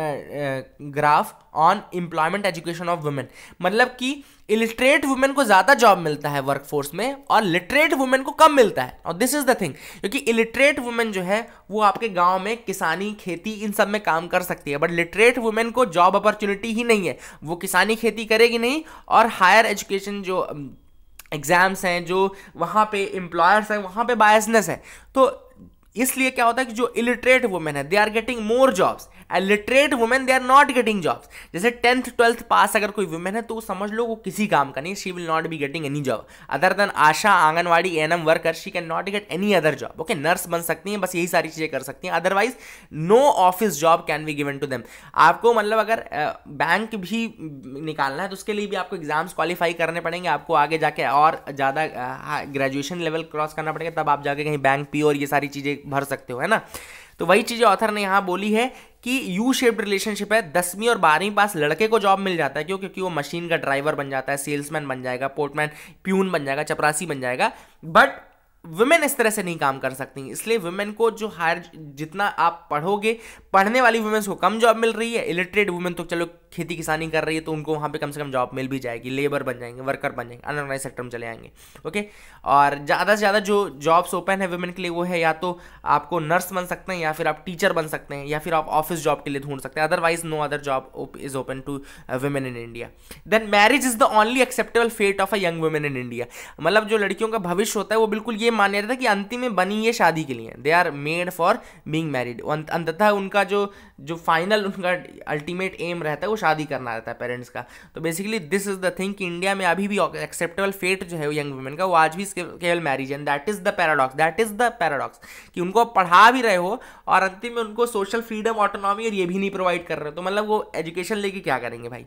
graph on employment education of women, मतलब कि इलिटरेट वुमेन को ज़्यादा जॉब मिलता है वर्कफोर्स में और लिटरेट वुमेन को कम मिलता है। और दिस इज द थिंग, क्योंकि इलिटरेट वुमेन जो है वो आपके गांव में किसानी, खेती, इन सब में काम कर सकती है, बट लिटरेट वुमेन को जॉब अपॉर्चुनिटी ही नहीं है। वो किसानी, खेती करेगी नहीं, और हायर एजुकेशन जो एग्जाम्स हैं, जो वहाँ पे एम्प्लॉयर्स हैं, वहाँ पे बायसनेस है। तो इसलिए क्या होता है कि जो इलिटरेट वुमेन है they are getting more jobs and literate women they are not getting jobs. जैसे 10th 12th पास अगर कोई वुमेन है तो समझ लो वो किसी काम का नहीं, she will not be getting any job other than Asha, anganwadi, ANM worker, she can not get any other job. Okay, nurse बन सकती हैं, बस यही सारी चीज़ें कर सकती हैं, otherwise no office job can be given to them. आपको मतलब अगर बैंक भी निकालना है तो उसके लिए भी आपको एग्जाम्स क्वालिफाई करने पड़ेंगे, आपको आगे जाके और ज़्यादा ग्रेजुएशन लेवल क्रॉस करना पड़ेगा, तब आप जाके कहीं बैंक पी और ये सारी चीज़ें भर सकते हो, है ना। तो वही चीज़ें ऑथर ने यहाँ बोली है कि यू शेप्ड रिलेशनशिप है। 10वीं और 12वीं पास लड़के को जॉब मिल जाता है, क्यों? क्योंकि वो मशीन का ड्राइवर बन जाता है, सेल्समैन बन जाएगा, पोर्टमैन, प्यून बन जाएगा, चपरासी बन जाएगा। बट वुमेन इस तरह से नहीं काम कर सकती, इसलिए वुमेन को जो हायर, जितना आप पढ़ोगे, पढ़ने वाली वुमेन्स को कम जॉब मिल रही है। इलिटरेट वुमेन तो चलो खेती किसानी कर रही है तो उनको वहाँ पे कम से कम जॉब मिल भी जाएगी, लेबर बन जाएंगे, वर्कर बन जाएंगे, अनऑर्गेनाइज सेक्टर में चले जाएंगे। ओके, और ज़्यादा से ज़्यादा जो जॉब्स ओपन है वुमेन के लिए वो है या तो आपको नर्स बन सकते हैं, या फिर आप टीचर बन सकते हैं, या फिर आप ऑफिस जॉब के लिए ढूंढ सकते हैं, otherwise no other job is open to women in India. Then marriage is the only acceptable fate of a young women in India. मतलब जो लड़कियों का भविष्य होता है वो बिल्कुल ये मान्य रहता है कि अंतिम में बनी ये शादी के लिए, they are made for being married. अंततः उनका जो फाइनल, उनका अल्टीमेट एम रहता है वो शादी करना रहता है पेरेंट्स का। तो basically this is the thing कि इंडिया में अभी भी एक्सेप्टेबल फेट जो है यंग वुमेन का वो आज भी केवल मैरिज है। दैट इज द पैराडॉक्स, कि उनको पढ़ा भी रहे हो और अंतिम में उनको सोशल फ्रीडम, ऑटोनॉमी और ये भी नहीं प्रोवाइड कर रहे हो, तो मतलब वो एजुकेशन लेके क्या करेंगे भाई।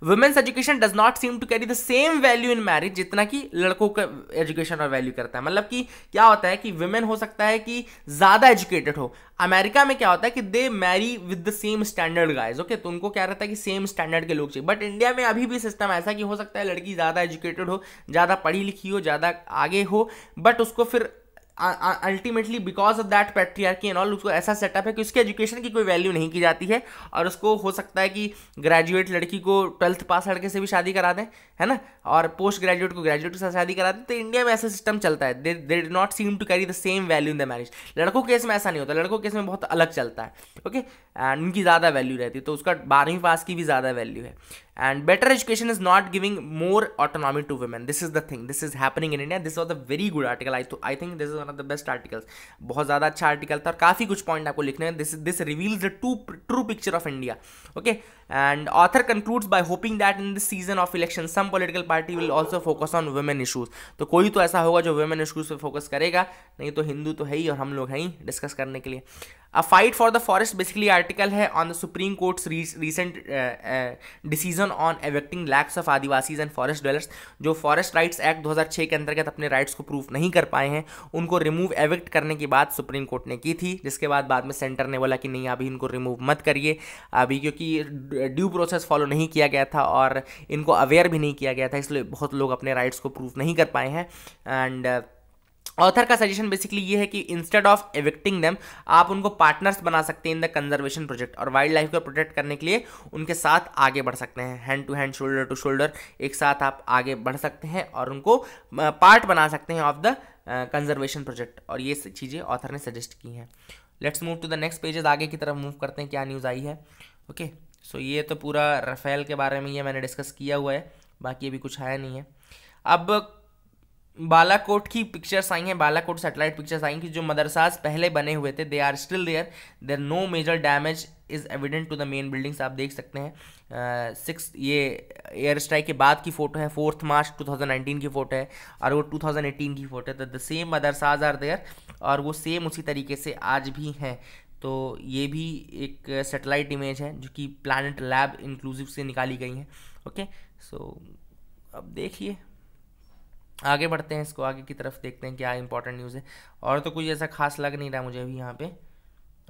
Women's education does not seem to carry the same value in marriage जितना कि लड़कों का एजुकेशन और वैल्यू करता है। मतलब कि क्या होता है कि वुमेन हो सकता है कि ज़्यादा एजुकेटेड हो। अमेरिका में क्या होता है कि they marry with the same standard guys. Okay, तो उनको क्या रहता है कि सेम स्टैंडर्ड के लोग चाहिए। बट इंडिया में अभी भी सिस्टम ऐसा कि हो सकता है लड़की ज़्यादा एजुकेटेड हो, ज़्यादा पढ़ी लिखी हो, ज़्यादा आगे हो, बट उसको फिर ultimately because of that patriarchy and all उसको ऐसा सेटअप है कि उसके एजुकेशन की कोई वैल्यू नहीं की जाती है, और उसको हो सकता है कि ग्रेजुएट लड़की को 12th पास लड़के से भी शादी करा दें, है ना, और पोस्ट ग्रेजुएट को ग्रेजुएट के साथ शादी करा दें। तो इंडिया में ऐसा सिस्टम चलता है, they do not seem to carry the same value in the marriage. लड़कों के केस में ऐसा नहीं होता, लड़कों के केस में बहुत अलग चलता है। ओके, एंड उनकी ज़्यादा वैल्यू रहती है, तो उसका 12वीं पास की भी ज़्यादा वैल्यू है। And better education is not giving more autonomy to women. This is the thing. This is happening in India. This was a very good article. I think this is one of the best articles. बहुत ज़्यादा अच्छा article था और काफ़ी कुछ point आपको लिखने हैं. This reveals the true picture of India. Okay. And author concludes by hoping that in this season of election, some political party will also focus on women issues. तो कोई तो ऐसा होगा जो women issues पे फोकस करेगा, नहीं तो हिंदू तो है ही और हम लोग हैं ही डिस्कस करने के लिए. A fight for the forest basically article है on the Supreme Court's recent decision on evicting lakhs of Adivasis and forest dwellers जो फॉरेस्ट राइट्स एक्ट 2006 के अंतर्गत अपने राइट्स को प्रूफ नहीं कर पाए हैं, उनको रिमूव एविक्ट करने की बात सुप्रीम कोर्ट ने की थी, जिसके बाद में सेंटर ने बोला कि नहीं अभी इनको रिमूव मत करिए अभी, क्योंकि ड्यू प्रोसेस फॉलो नहीं किया गया था और इनको अवेयर भी नहीं किया गया था, इसलिए बहुत लोग अपने राइट्स को प्रूफ नहीं कर पाए हैं. एंड ऑथर का सजेशन बेसिकली ये है कि इंस्टेड ऑफ एविक्टिंग देम आप उनको पार्टनर्स बना सकते हैं इन द कंजर्वेशन प्रोजेक्ट, और वाइल्ड लाइफ को प्रोटेक्ट करने के लिए उनके साथ आगे बढ़ सकते हैं, hand to hand, shoulder to shoulder, एक साथ आप आगे बढ़ सकते हैं और उनको पार्ट बना सकते हैं ऑफ द कंजर्वेशन प्रोजेक्ट, और ये चीज़ें ऑथर ने सजेस्ट की हैं. Let's move to the next pages, आगे की तरफ मूव करते हैं, क्या न्यूज़ आई है. ओके सो ये तो पूरा राफेल के बारे में ये मैंने डिस्कस किया हुआ है, बाकी अभी कुछ आया नहीं है. अब बालाकोट की पिक्चर्स आई हैं, बालाकोट सैटेलाइट पिक्चर्स आई कि जो मदरसाज पहले बने हुए थे they are still there no major damage is evident to the main buildings. आप देख सकते हैं 6 ये एयर स्ट्राइक के बाद की फोटो है, 4 मार्च 2019 की फोटो है, और वो 2018 की फोटो है। तो the same madrasas are there, और वो सेम उसी तरीके से आज भी हैं। तो ये भी एक सैटेलाइट इमेज है जो कि प्लैनेट लैब इंक्लूसिव से निकाली गई है। ओके, सो अब देखिए आगे बढ़ते हैं, इसको आगे की तरफ देखते हैं क्या इंपॉर्टेंट न्यूज़ है। और तो कुछ ऐसा खास लग नहीं रहा मुझे अभी यहाँ पे।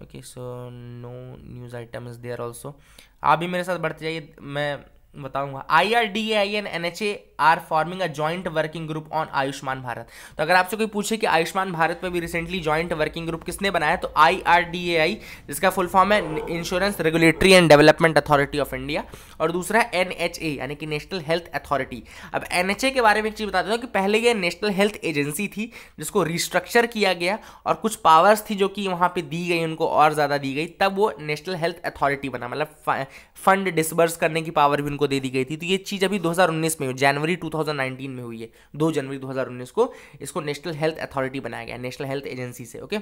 Okay, so no news item is there also. आप भी मेरे साथ बढ़ते जाइए, मैं बताऊंगा। IRDAI and NHA are forming a joint working group on Ayushman Bharat. तो अगर आपसे कोई पूछे कि आयुष्मान भारत पे भी रिसेंटली जॉइंट वर्किंग ग्रुप किसने बनाया, तो IRDAI, जिसका फुल फॉर्म है insurance regulatory and development authority of India, और दूसरा है NHA यानी कि नेशनल हेल्थ अथॉरिटी। अब NHA के बारे में एक चीज़ बता देता हूँ कि पहले ये नेशनल हेल्थ एजेंसी थी जिसको रिस्ट्रक्चर किया गया और कुछ पावर्स थी जो कि वहाँ पे दी गई, उनको और ज़्यादा दी गई, तब वो नेशनल हेल्थ अथॉरिटी बना, मतलब फंड डिसबर्स करने की पावर भी उनको दे दी गई थी। तो ये चीज़ अभी 2019 में हुई, जनवरी 2019 में हुई है, 2 जनवरी 2019 को इसको नेशनल हेल्थ अथॉरिटी बनाया गया, नेशनल हेल्थ एजेंसी से। Okay,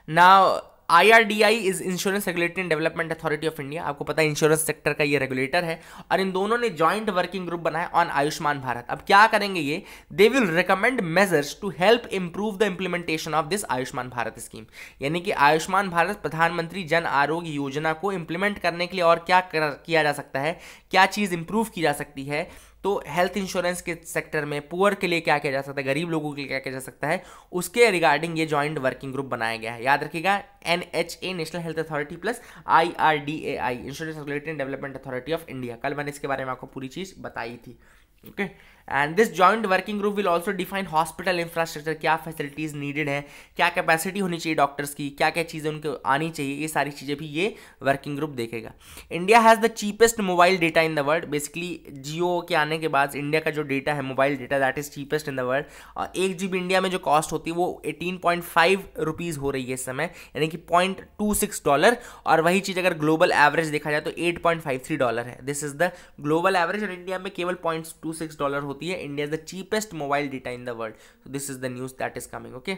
now IRDAI is insurance regulatory and development authority of India. आपको पता है इंश्योरेंस सेक्टर का ये रेगुलेटर है, और इन दोनों ने जॉइंट वर्किंग ग्रुप बनाया ऑन आयुष्मान भारत। अब क्या करेंगे ये, they will recommend measures to help improve the implementation of this Ayushman Bharat scheme. यानी कि आयुष्मान भारत प्रधानमंत्री जन आरोग्य योजना को इंप्लीमेंट करने के लिए और क्या किया जा सकता है, क्या चीज़ इंप्रूव की जा सकती है। तो हेल्थ इंश्योरेंस के सेक्टर में पुअर के लिए क्या किया जा सकता है, गरीब लोगों के लिए क्या किया जा सकता है, उसके रिगार्डिंग ये जॉइंट वर्किंग ग्रुप बनाया गया है। याद रखिएगा, NHA national health authority plus IRDAI insurance regulatory and development authority of India. कल मैंने इसके बारे में आपको पूरी चीज़ बताई थी। Okay, and this joint working group will also define hospital infrastructure, क्या फैसिलिटीज़ नीडेड है, क्या कैपेसिटी होनी चाहिए डॉक्टर्स की, क्या क्या चीज़ें उनको आनी चाहिए, ये सारी चीज़ें भी ये वर्किंग ग्रुप देखेगा। India has the cheapest mobile data in the world. Basically Jio के आने के बाद इंडिया का जो डेटा है, mobile data, that is cheapest in the world. और 1 GB इंडिया में जो कॉस्ट होती है वो 18.5 रुपीज़ हो रही है इस समय, यानी कि $0.26। और वही चीज़ अगर ग्लोबल एवरेज देखा जाए तो $8.53 है। This is the global average, और इंडिया में केवल $0.26 होती है। India is the cheapest mobile data in the world. So this is the news that is coming. Okay,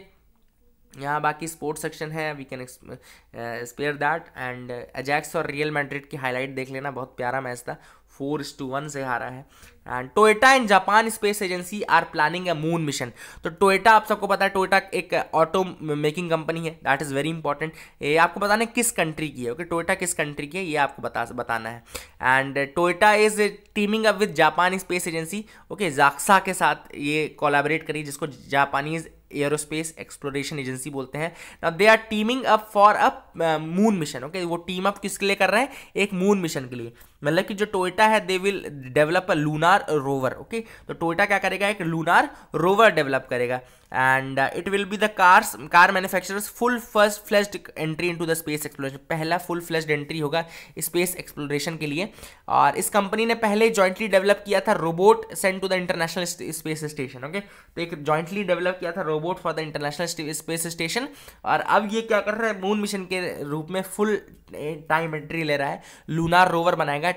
यहाँ बाकी स्पोर्ट्स सेक्शन है, we can spare that. And Ajax और Real Madrid की हाईलाइट देख लेना, बहुत प्यारा मैच था, 4-1 से हारा है। And Toyota and Japan space agency are planning a moon mission. तो टोयोटा, आप सबको पता है टोयोटा एक ऑटो मेकिंग कंपनी है, दैट इज़ वेरी इंपॉर्टेंट। ये आपको बताना है किस कंट्री की है। ओके, टोयोटा किस कंट्री की है ये आपको बताना है। And Toyota is teeming up with Japan space agency. Okay, JAXA के साथ ये कोलैबोरेट करी, जिसको जापानीज एयरोस्पेस एक्सप्लोरेशन एजेंसी बोलते हैं। Now they are teaming up for a moon mission. Okay, वो टीम अप किसके लिए कर रहे हैं, एक मून मिशन के लिए। मतलब कि जो टोयोटा है they will develop a lunar rover. Okay, तो टोयोटा क्या करेगा, एक लूनार रोवर डेवलप करेगा। And it will be the car manufacturers full first fledged entry into the space exploration. पहला फुल फ्लेज्ड एंट्री होगा स्पेस एक्सप्लोरेशन के लिए। और इस कंपनी ने पहले जॉइंटली डेवलप किया था robot sent to the international space station. Okay, तो एक जॉइंटली डेवलप किया था robot for the international space station, और अब ये क्या कर रहा है, मून मिशन के रूप में फुल टाइम एंट्री ले रहा है, लूनार रोवर बनाएगा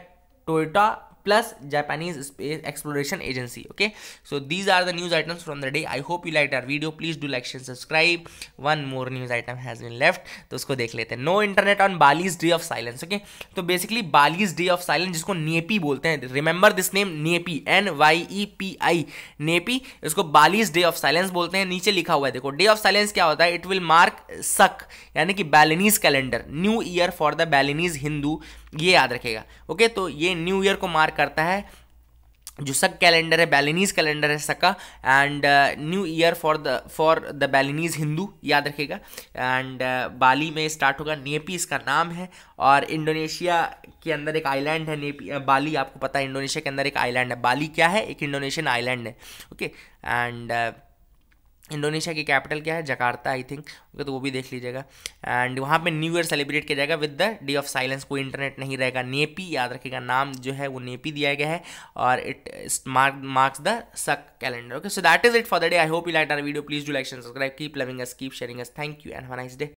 Toyota plus Japanese space exploration agency. Okay, so these are the news items from the day. I hope you liked our video. Please do like, share, subscribe. One more news item has been left, तो उसको देख लेते हैं. No internet on Bali's Day of Silence. Okay, तो basically Bali's Day of Silence जिसको nappy बोलते हैं, remember this name nappy, NYEPI nappy, इसको Bali's Day of Silence बोलते हैं. नीचे लिखा हुआ है देखो, Day of Silence क्या होता है? It will mark सक यानी कि Balinese calendar, new year for the Balinese Hindu, ये याद रखेगा. ओके, तो ये न्यू ईयर को मार्क करता है. जो सक कैलेंडर है, बैलिनीज कैलेंडर है Saka, and new year for the Balinese Hindu, याद रखेगा. एंड बाली में स्टार्ट होगा. नेपी इसका नाम है, और इंडोनेशिया के अंदर एक आइलैंड है नेपी. बाली आपको पता है इंडोनेशिया के अंदर एक आइलैंड है. बाली क्या है? एक इंडोनेशियन आइलैंड है. ओके, एंड इंडोनेशिया की कैपिटल क्या है? Jakarta I think. ओके, तो वो भी देख लीजिएगा. एंड वहाँ पे न्यू ईयर सेलिब्रेट किया जाएगा with the day of silence. कोई इंटरनेट नहीं रहेगा. नेपी याद रखिएगा, नाम जो है वो नेपी दिया गया है, और it marks the Saka calendar. Okay, so that is it for the day. I hope you like our video. Please do like and subscribe. Keep loving us, keep sharing us. Thank you and have a nice day.